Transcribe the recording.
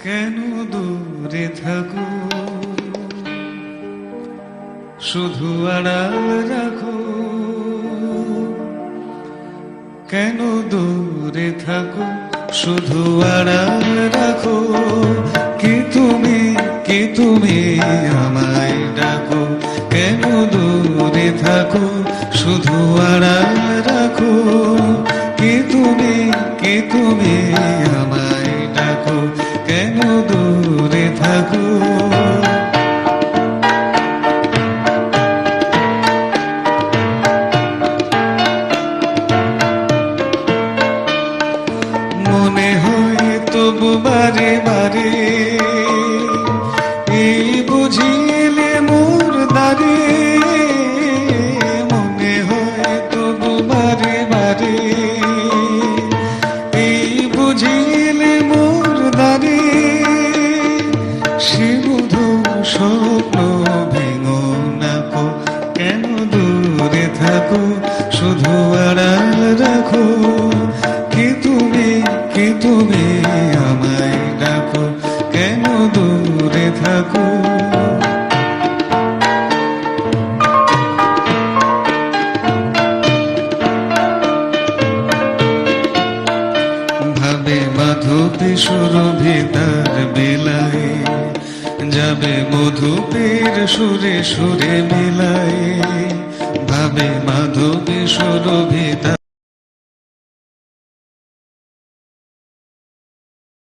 কেন দূরে থাকো, শুধু আড়াল রাখো। কেন দূরে থাকো, শুধু আড়াল রাখো। কি তুমি আমায় ডাকো। কেন দূরে থাকো, শুধু আড়াল রাখো। কি তুমি আমায় ডাকো। কেন দূরে থাকো। মনে হয় তবু বারে বারে, এই বুঝিলে মোর দ্বারে। মনে হয় তবু বারে বারে, এই বুঝিলে মোর দ্বারে। সে বুধু স্বপ্ন ভেঙো নাকো। কেন দূরে থাকো, শুধু আড়াল রাখো। কি তুমি আমায় ডাকো। কেন দূরে থাকো। ভাবে মাধবী সুরভি তার বেলায়, যাবে মধুপের সুরে সুরে মেলায়। ভাবে মাধবী সুরভি তার